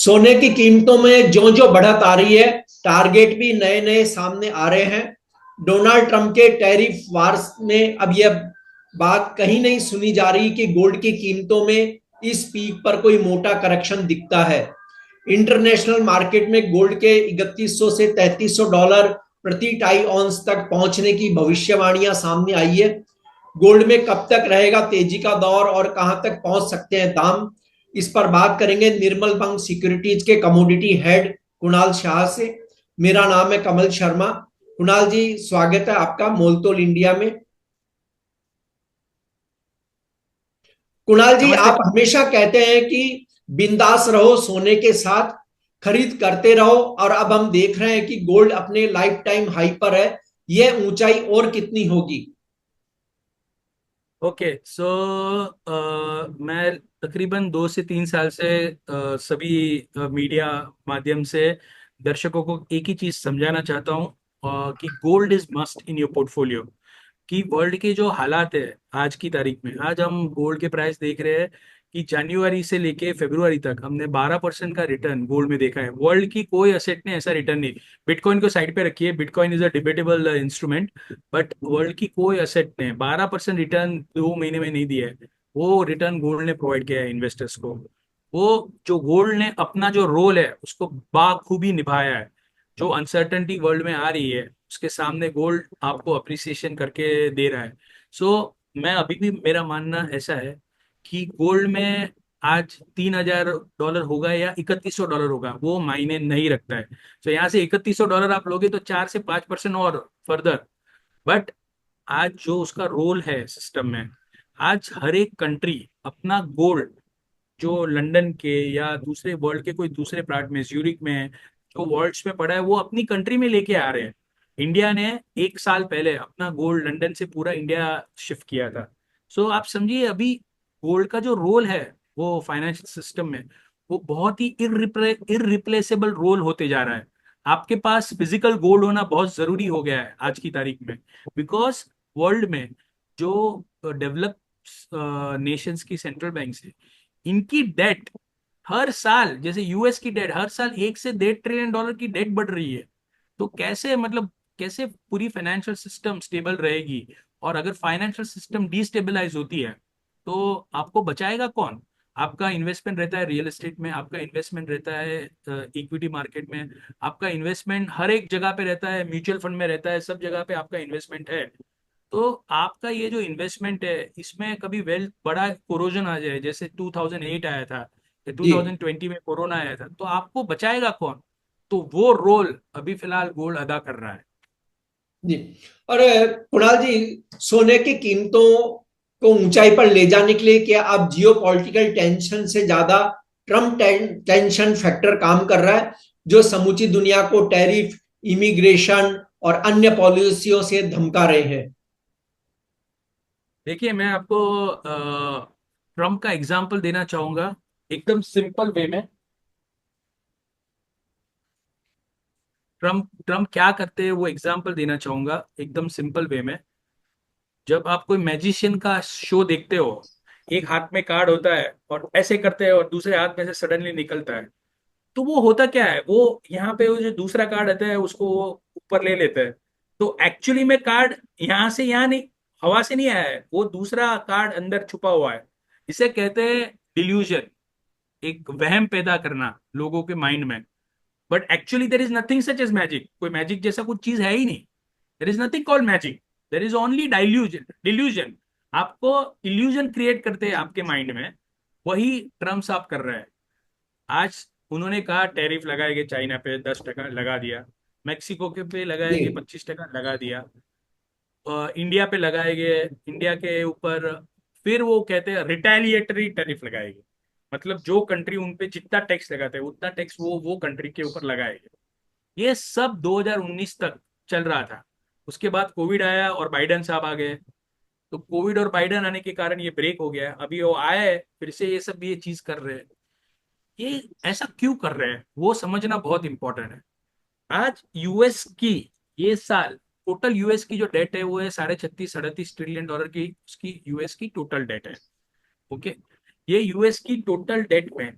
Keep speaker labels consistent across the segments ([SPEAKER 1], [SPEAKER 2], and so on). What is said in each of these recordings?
[SPEAKER 1] सोने की कीमतों में जो जो बढ़त आ रही है, टारगेट भी नए नए सामने आ रहे हैं। डोनाल्ड ट्रंप के टैरिफ वार्स में अब यह बात कहीं नहीं सुनी जा रही कि गोल्ड की कीमतों में इस पीक पर कोई मोटा करेक्शन दिखता है। इंटरनेशनल मार्केट में गोल्ड के 3100 से 3300 डॉलर प्रति टाई ऑन्स तक पहुंचने की भविष्यवाणियां सामने आई है। गोल्ड में कब तक रहेगा तेजी का दौर और कहां तक पहुंच सकते हैं दाम, इस पर बात करेंगे निर्मल बंग सिक्योरिटीज के कमोडिटी हेड कुणाल शाह से। मेरा नाम है कमल शर्मा। कुणाल जी, स्वागत है आपका मोलतोल इंडिया में। कुणाल जी,
[SPEAKER 2] नमस्ते।
[SPEAKER 1] आप हमेशा कहते हैं कि बिंदास रहो, सोने के साथ खरीद करते रहो, और अब हम देख रहे हैं कि गोल्ड अपने लाइफ टाइम हाई पर है। यह ऊंचाई और कितनी होगी?
[SPEAKER 2] ओके सो मैं तकरीबन 2 से 3 साल से सभी मीडिया माध्यम से दर्शकों को एक ही चीज समझाना चाहता हूँ कि gold is must in your portfolio. कि वर्ल्ड के जो हालात है आज की तारीख में, आज हम गोल्ड के प्राइस देख रहे हैं कि जनवरी से लेके फरवरी तक हमने 12% का रिटर्न गोल्ड में देखा है। वर्ल्ड की कोई असेट ने ऐसा रिटर्न नहीं। बिटकॉइन को साइड पे रखिए, bitcoin is a debatable instrument, but world की कोई असेट ने 12% रिटर्न 2 महीने में नहीं दिया है। वो रिटर्न गोल्ड ने प्रोवाइड किया है इन्वेस्टर्स को। वो जो गोल्ड ने अपना जो रोल है उसको बाखूबी निभाया है। जो अनसर्टेनिटी वर्ल्ड में आ रही है उसके सामने गोल्ड आपको अप्रिसिएशन करके दे रहा है। सो मैं अभी भी, मेरा मानना ऐसा है कि गोल्ड में आज 3,000 डॉलर होगा या 3100 डॉलर होगा वो मायने नहीं रखता है। तो यहाँ से 3100 डॉलर आप लोगे तो 4 से 5% और फर्दर। बट आज जो उसका रोल है सिस्टम में, आज हर एक कंट्री अपना गोल्ड, जो लंदन के या दूसरे वर्ल्ड के कोई दूसरे पार्ट में, ज्यूरिक में, जो वर्ल्ड्स में पड़ा है, वो अपनी कंट्री में लेके आ रहे हैं। इंडिया ने 1 साल पहले अपना गोल्ड लंदन से पूरा इंडिया शिफ्ट किया था। सो आप समझिए अभी गोल्ड का जो रोल है वो फाइनेंशियल सिस्टम में, वो बहुत ही इररिप्लेसेबल रोल होते जा रहा है। आपके पास फिजिकल गोल्ड होना बहुत जरूरी हो गया है आज की तारीख में। बिकॉज वर्ल्ड में जो डेवलप नेशंस की सेंट्रल बैंक है, इनकी डेट हर साल, जैसे यूएस की डेट हर साल 1 से 1.5 ट्रिलियन डॉलर की डेट बढ़ रही है। तो कैसे, मतलब कैसे पूरी फाइनेंशियल सिस्टम स्टेबल रहेगी? और अगर फाइनेंशियल सिस्टम डिस्टेबलाइज होती है तो आपको बचाएगा कौन? आपका इन्वेस्टमेंट रहता है रियल एस्टेट में, आपका इन्वेस्टमेंट रहता है इक्विटी मार्केट में, आपका इन्वेस्टमेंट हर एक जगह पे रहता है, म्यूचुअल फंड में रहता है, सब जगह पे आपका इन्वेस्टमेंट है। तो आपका ये जो इन्वेस्टमेंट है इसमें कभी वेल्थ बड़ा कोरोजन आ जाए, जैसे 2008 आया था या
[SPEAKER 1] जी
[SPEAKER 2] 2020 में कोरोना आया था, तो आपको बचाएगा कौन? तो वो रोल अभी फिलहाल गोल्ड अदा कर रहा है।
[SPEAKER 1] जी। और कुणाल जी, सोने की कीमतों को ऊंचाई पर ले जाने के लिए क्या अब जियो पॉलिटिकल टेंशन से ज्यादा ट्रम्प टेंशन फैक्टर काम कर रहा है, जो समूची दुनिया को टैरिफ, इमिग्रेशन और अन्य पॉलिसियों से धमका रहे हैं?
[SPEAKER 2] देखिए, मैं आपको ट्रम्प का एग्जाम्पल देना चाहूंगा एकदम सिंपल वे में। ट्रम्प ट्रम्प क्या करते हैं वो एग्जाम्पल देना चाहूंगा एकदम सिंपल वे में। जब आप कोई मैजिशियन का शो देखते हो, एक हाथ में कार्ड होता है और ऐसे करते हैं और दूसरे हाथ में से सडनली निकलता है, तो वो होता क्या है, वो यहाँ पे वो जो दूसरा कार्ड आता है उसको वो ऊपर ले लेते हैं। तो एक्चुअली में कार्ड यहाँ से यहाँ नहीं, हवा से नहीं आया है, वो दूसरा कार्ड अंदर छुपा हुआ है। इसे कहते हैं डिल्यूजन, एक वहम पैदा करना लोगों के माइंड में। But actually there is nothing such as magic, कोई मैजिक जैसा कुछ चीज है ही नहीं। There is nothing called magic, there is only delusion, delusion. आपको इल्यूजन क्रिएट करते हैं आपके माइंड में, वही ट्रम्प साहब कर रहे हैं। आज उन्होंने कहा टैरिफ लगाएंगे, चाइना पे 10% लगा दिया, मैक्सिको के पे
[SPEAKER 1] जी
[SPEAKER 2] लगाएंगे 25% लगा दिया, इंडिया पे लगाएंगे, इंडिया के ऊपर फिर वो कहते हैं रिटेलिएटरी टैरिफ लगाएंगे। मतलब जो कंट्री उन पे जितना टैक्स लगाते हैं उतना टैक्स वो कंट्री के ऊपर लगाएंगे। ये सब 2019 तक चल रहा था। उसके बाद कोविड आया और बाइडन साहब आ गए। तो कोविड और बाइडन आने के कारण ये ब्रेक हो गया, अभी वो आए फिर से ये सब ये चीज कर रहे हैं। ये ऐसा क्यों कर रहे हैं वो समझना बहुत इंपॉर्टेंट है। आज यूएस की ये साल टोटल यूएस की जो डेट है वो है 36-37 ट्रिलियन डॉलर की, उसकी यूएस की टोटल डेट है। ओके, ये यूएस की टोटल डेट में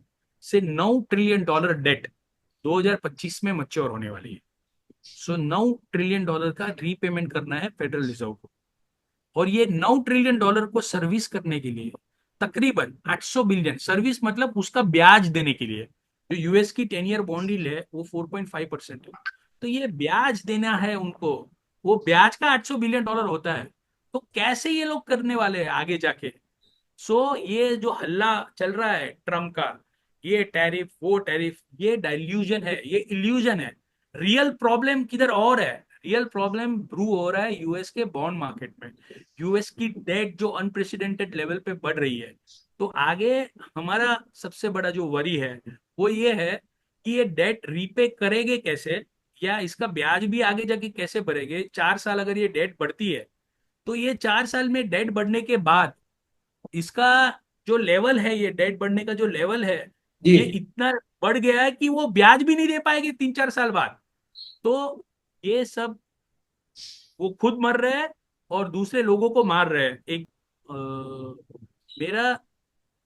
[SPEAKER 2] से $9 ट्रिलियन डेट 2025 में मैच्योर होने वाली है। सो $9 ट्रिलियन का रीपेमेंट करना है फेडरल रिजर्व को। और ये $9 ट्रिलियन को सर्विस करने के लिए तकरीबन 800 बिलियन, सर्विस मतलब उसका ब्याज देने के लिए, जो यूएस की 10 ईयर बॉन्ड यील्ड है वो 4.5% है, तो ये ब्याज देना है उनको। वो ब्याज का $800 बिलियन होता है। तो कैसे ये लोग करने वाले हैं आगे जाके? ये जो हल्ला चल रहा है ट्रम्प का, ये टैरिफ वो टैरिफ, ये डाइल्यूजन है, ये इल्यूजन है। रियल प्रॉब्लम किधर और है? रियल प्रॉब्लम ब्रू हो रहा है यूएस के बॉन्ड मार्केट में। यूएस की डेट जो अनप्रेसिडेंटेड लेवल पे बढ़ रही है। तो आगे हमारा सबसे बड़ा जो वरी है वो ये है कि ये डेट रीपे करेंगे कैसे, या इसका ब्याज भी आगे जाके कैसे बढ़ेंगे। 4 साल अगर ये डेट बढ़ती है, तो ये 4 साल में डेट बढ़ने के बाद इसका जो लेवल है, ये डेट बढ़ने का जो लेवल है,
[SPEAKER 1] जी
[SPEAKER 2] ये इतना बढ़ गया है कि वो ब्याज भी नहीं दे पाएगी 3-4 साल बाद। तो ये सब वो खुद मर रहे हैं और दूसरे लोगों को मार रहे हैं। एक मेरा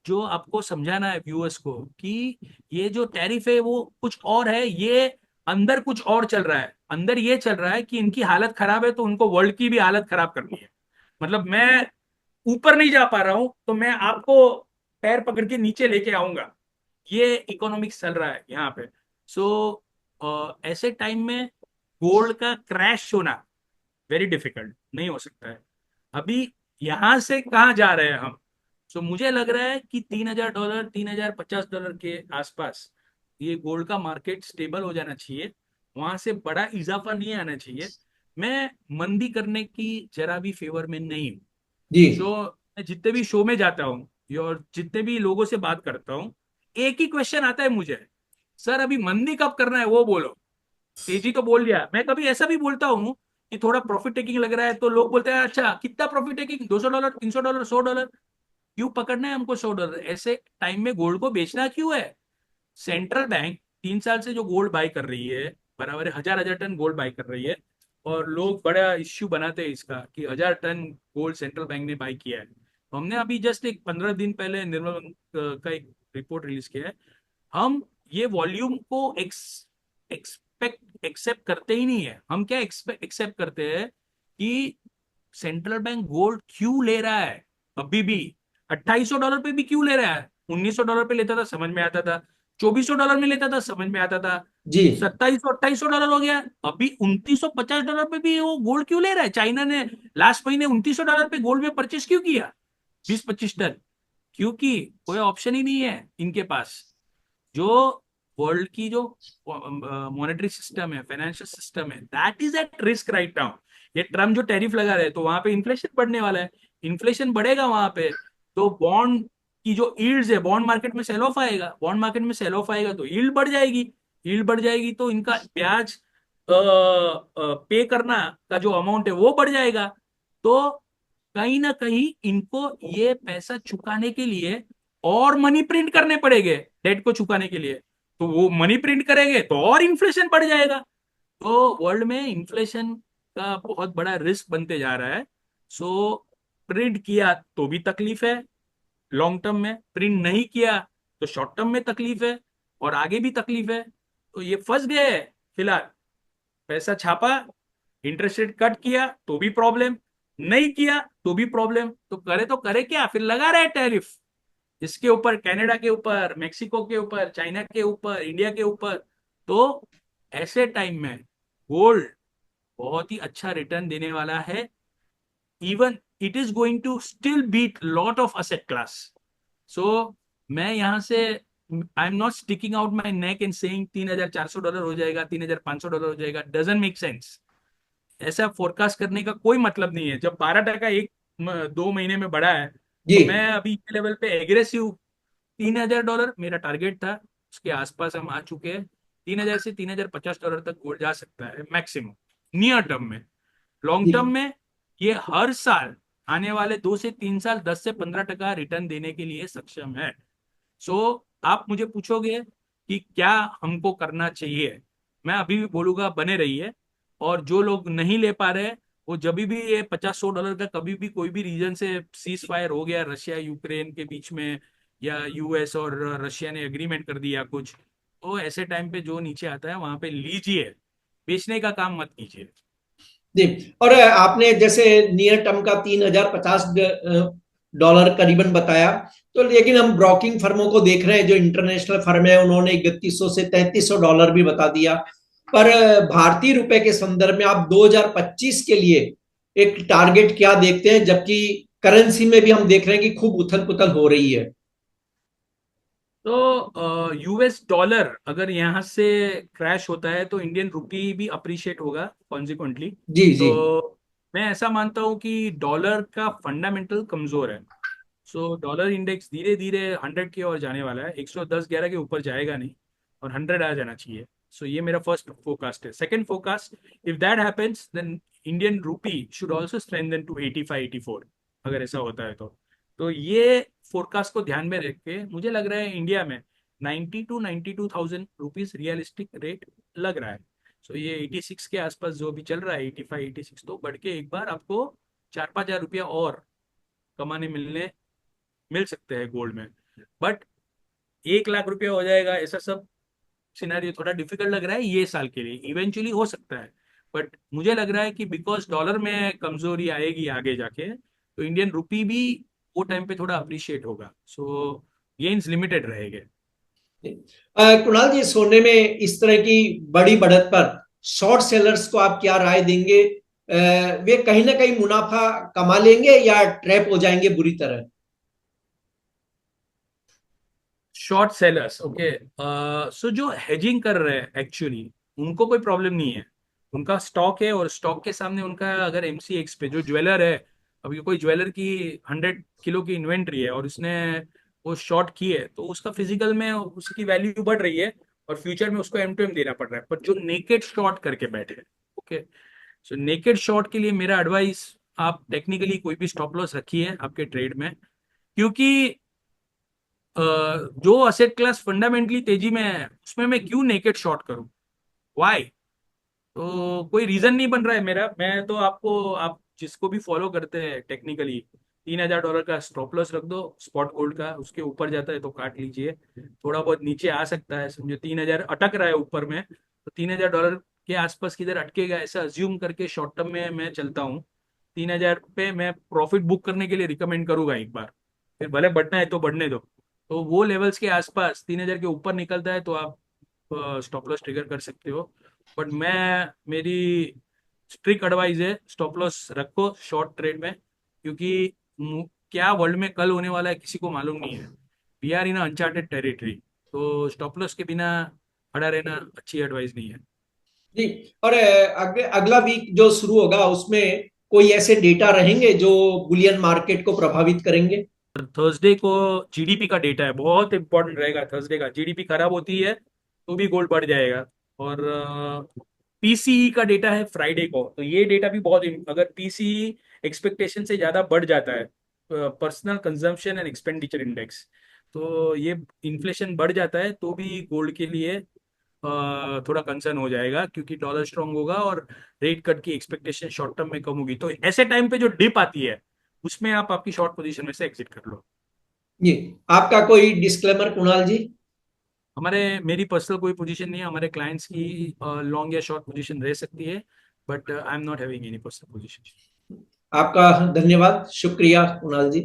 [SPEAKER 2] जो आपको समझाना है व्यूअर्स को कि ये जो टैरिफ है वो कुछ और है, ये अंदर कुछ और चल रहा है। अंदर ये चल रहा है कि इनकी हालत खराब है तो उनको वर्ल्ड की भी हालत खराब करनी है। मतलब मैं ऊपर नहीं जा पा रहा हूं तो मैं आपको पैर पकड़ के नीचे लेके आऊंगा। ये इकोनॉमिक्स चल रहा है यहाँ पे। सो ऐसे टाइम में गोल्ड का क्रैश होना वेरी डिफिकल्ट नहीं हो सकता है। अभी यहां से कहाँ जा रहे हैं हम? मुझे लग रहा है कि $3,000, $3,050 के आसपास ये गोल्ड का मार्केट स्टेबल हो जाना चाहिए। वहां से बड़ा इजाफा नहीं आना चाहिए। मैं मंदी करने की जरा भी फेवर में नहीं हूँ।
[SPEAKER 1] जी
[SPEAKER 2] मैं जितने भी शो में जाता हूँ और जितने भी लोगों से बात करता हूँ, एक ही क्वेश्चन आता है मुझे, सर अभी मंदी कब करना है वो बोलो। तेजी तो बोल दिया। मैं कभी ऐसा भी बोलता हूँ कि थोड़ा प्रॉफिट टेकिंग लग रहा है, तो लोग बोलते हैं अच्छा कितना प्रॉफिट टेकिंग, $200, $300, $100, क्यों पकड़ना है हमको $100? ऐसे टाइम में गोल्ड को बेचना क्यों है? सेंट्रल बैंक 3 साल से जो गोल्ड बाय कर रही है, बराबर है, हजार हजार टन गोल्ड बाय कर रही है। और लोग बड़ा इश्यू बनाते हैं इसका कि 1,000 टन गोल्ड सेंट्रल बैंक ने बाय किया है। तो हमने अभी जस्ट एक 15 दिन पहले निर्मल बैंक का एक रिपोर्ट रिलीज किया है। हम ये वॉल्यूम को एक्सपेक्ट एक्सेप्ट करते ही नहीं है। हम क्या एक्सेप्ट करते हैं कि सेंट्रल बैंक गोल्ड क्यों ले रहा है अभी भी? $2,800 पे भी क्यों ले रहा है? $1,900 पे लेता था समझ में आता था, $2,400 में लेता था समझ में आता था,
[SPEAKER 1] जी
[SPEAKER 2] 2700 $2,800 हो गया, अभी $2,950 पे भी वो गोल्ड क्यों ले रहा है? चाइना ने लास्ट महीने $2,900 पे गोल्ड में परचेस क्यों किया, 20-25 टन? क्योंकि कोई ऑप्शन ही नहीं है इनके पास। जो वर्ल्ड की जो मॉनेटरी सिस्टम है, फाइनेंशियल सिस्टम है, that is at risk right now. ये ट्रम्प जो टैरिफ लगा रहे हैं तो वहां पे इन्फ्लेशन बढ़ने वाला है। इन्फ्लेशन बढ़ेगा वहां पे तो बॉन्ड की जो यील्ड्स है, बॉन्ड मार्केट में सेल ऑफ आएगा। बॉन्ड मार्केट में सेल ऑफ आएगा तो यील्ड बढ़ जाएगी। यील्ड बढ़ जाएगी तो इनका ब्याज पे करना का जो अमाउंट है वो बढ़ जाएगा। तो कहीं ना कहीं इनको ये पैसा चुकाने के लिए और मनी प्रिंट करने पड़ेंगे डेट को चुकाने के लिए। तो वो मनी प्रिंट करेंगे तो और इन्फ्लेशन बढ़ जाएगा। तो वर्ल्ड में इन्फ्लेशन का बहुत बड़ा रिस्क बनते जा रहा है। सो प्रिंट किया तो भी तकलीफ है, लॉन्ग टर्म में प्रिंट नहीं किया तो शॉर्ट टर्म में तकलीफ है, और आगे भी तकलीफ है। तो ये फंस गए हैं फिलहाल। पैसा छापा, इंटरेस्ट रेट कट किया तो भी प्रॉब्लम, नहीं किया तो भी प्रॉब्लम। तो करे क्या? फिर लगा रहे टैरिफ इसके ऊपर, कनाडा के ऊपर, मेक्सिको के ऊपर, चाइना के ऊपर, इंडिया के ऊपर। तो ऐसे टाइम में गोल्ड बहुत ही अच्छा रिटर्न देने वाला है। Even it is going to still beat lot of asset class. So मैं यहां से I am not sticking out my neck and saying $3,400 हो जाएगा, $3,500 हो जाएगा। Doesn't make sense. ऐसा फोरकास्ट करने का कोई मतलब नहीं है। जब 12% एक 2 महीने में बढ़ा है,
[SPEAKER 1] जी
[SPEAKER 2] तो मैं अभी के लेवल पे एग्रेसिव, $3,000 मेरा टारगेट था, उसके आसपास हम आ चुके हैं। 3,000 से $3,050 तक गोल्ड जा सकता है मैक्सिमम नियर टर्म में। लॉन्ग टर्म
[SPEAKER 1] जी
[SPEAKER 2] में ये हर साल आने वाले 2 से 3 साल 10 से 15% रिटर्न देने के लिए सक्षम है। आप मुझे पूछोगे कि क्या हमको करना चाहिए, मैं अभी भी बोलूंगा बने रहिए। और जो लोग नहीं ले पा रहे, वो जब भी ये 50-100 डॉलर का कभी भी कोई भी रीजन से सीज फायर हो गया रशिया यूक्रेन के बीच में, या यूएस और रशिया ने एग्रीमेंट कर दिया कुछ, तो ऐसे टाइम पे जो नीचे आता है वहां पे लीजिए, बेचने का काम मत कीजिए।
[SPEAKER 1] जी। और आपने जैसे नियर टर्म का 3050 डॉलर करीबन बताया, तो लेकिन हम ब्रोकिंग फर्मों को देख रहे हैं, जो इंटरनेशनल फर्म है उन्होंने 3100 से 3300 डॉलर भी बता दिया। पर भारतीय रुपए के संदर्भ में आप 2025 के लिए एक टारगेट क्या देखते हैं, जबकि करेंसी में भी हम देख रहे हैं कि खूब उथल पुथल हो रही है।
[SPEAKER 2] तो यूएस डॉलर अगर यहाँ से क्रैश होता है तो इंडियन रुपी भी अप्रिशिएट होगा कॉन्सिक्वेंटली।
[SPEAKER 1] जी जी।
[SPEAKER 2] तो मैं ऐसा मानता हूँ कि डॉलर का फंडामेंटल कमजोर है। सो डॉलर इंडेक्स धीरे धीरे 100 की ओर जाने वाला है, 110-11 के ऊपर जाएगा नहीं, और 100 आ जाना चाहिए। सो ये मेरा फर्स्ट फोकास्ट है। Second forecast, if that happens then Indian rupee should also strengthen to 85-84, अगर ऐसा होता है तो ये फोरकास्ट को ध्यान में रख के मुझे लग रहा है इंडिया में 90 to 92 thousand rupees realistic rate लग रहा है। सो ये 86 के आसपास जो भी चल रहा है, 85-86, तो बढ़ के एक बार आपको 4-5 हज़ार रुपया और कमाने मिल सकते हैं गोल्ड में। बट 1 लाख रुपया हो जाएगा ऐसा सब सिनेरियो थोड़ा डिफिकल्ट लग रहा है ये साल के लिए। इवेंचुअली हो सकता है, बट मुझे लग रहा है कि बिकॉज डॉलर में कमजोरी आएगी आगे जाके, तो इंडियन रुपी भी वो टाइम पे थोड़ा अप्रिशिएट होगा। सो गेन्स लिमिटेड रहेंगे।
[SPEAKER 1] कुणाल जी, सोने में इस तरह की बड़ी बढ़त पर शॉर्ट सेलर्स को आप क्या राय देंगे? वे कहीं ना कहीं मुनाफा कमा लेंगे या ट्रैप हो जाएंगे बुरी तरह?
[SPEAKER 2] Short sellers, okay. सो जो हेजिंग कर रहे हैं एक्चुअली उनको कोई प्रॉब्लम नहीं है। उनका स्टॉक है और स्टॉक के सामने उनका अगर एमसीएक्स पे जो ज्वेलर है, अभी कोई ज्वेलर की 100 किलो की इन्वेंट्री है और उसने वो शॉर्ट की है, तो उसका फिजिकल में उसकी वैल्यू बढ़ रही है और फ्यूचर में उसको एम टू एम देना पड़ रहा है। पर जो नेकेड शॉर्ट करके बैठे हैं, ओके, सो नेकेड शॉर्ट के लिए मेरा एडवाइस, आप टेक्निकली कोई भी स्टॉप लॉस रखिए आपके ट्रेड में, क्योंकि जो असेट क्लास फंडामेंटली तेजी में है उसमें मैं क्यों नेकेड शॉर्ट करूं, वाई? तो कोई रीजन नहीं बन रहा है मेरा। मैं तो आपको, आप जिसको भी फॉलो करते हैं टेक्निकली, 3,000 डॉलर का स्टॉप लॉस रख दो स्पॉट गोल्ड का, उसके ऊपर जाता है तो काट लीजिए। थोड़ा बहुत नीचे आ सकता है, समझो 3,000 अटक रहा है ऊपर में, तो 3,000 डॉलर के आसपास किधर अटकेगा ऐसा अज्यूम करके शॉर्ट टर्म में मैं चलता हूँ। 3,000 पे मैं प्रॉफिट बुक करने के लिए रिकमेंड करूंगा एक बार, फिर भले बढ़ना है तो बढ़ने दो। तो वो लेवल्स के आसपास 3,000 के ऊपर निकलता है तो आप स्टॉप लॉस ट्रिगर कर सकते हो। बट मेरी स्ट्रिक्ट एडवाइस है, स्टॉप लॉस रखो शॉर्ट ट्रेड में, क्योंकि क्या वर्ल्ड में कल होने वाला है किसी को मालूम नहीं है। We are in uncharted territory, तो स्टॉप लॉस के बिना खड़ा रहना अच्छी एडवाइस नहीं है।
[SPEAKER 1] जी। और अगला वीक जो शुरू होगा उसमें कोई ऐसे डेटा रहेंगे जो बुलियन मार्केट को प्रभावित करेंगे?
[SPEAKER 2] थर्सडे को जीडीपी का डेटा है, बहुत इंपॉर्टेंट रहेगा थर्सडे का। जीडीपी खराब होती है तो भी गोल्ड बढ़ जाएगा। और पीसीई का डेटा है फ्राइडे को, तो ये डेटा भी बहुत अगर पीसीई एक्सपेक्टेशन से ज़्यादा बढ़ जाता है, personal consumption and expenditure index, तो ये इन्फ्लेशन बढ़ जाता है तो भी गोल्ड के लिए थोड़ा कंसर्न हो जाएगा, क्योंकि डॉलर स्ट्रांग होगा और रेट कट की एक्सपेक्टेशन शॉर्ट टर्म में कम होगी। तो ऐसे टाइम पे जो डिप आती है उसमें आप आपकी शॉर्ट पोजीशन में से एग्जिट कर लो।
[SPEAKER 1] जी। आपका कोई डिस्क्लेमर कुणाल जी?
[SPEAKER 2] मेरी पर्सनल कोई पोजीशन नहीं है, हमारे क्लाइंट्स की लॉन्ग या शॉर्ट पोजीशन रह सकती है, but I am not having any personal position.
[SPEAKER 1] आपका धन्यवाद, शुक्रिया कुणाल जी।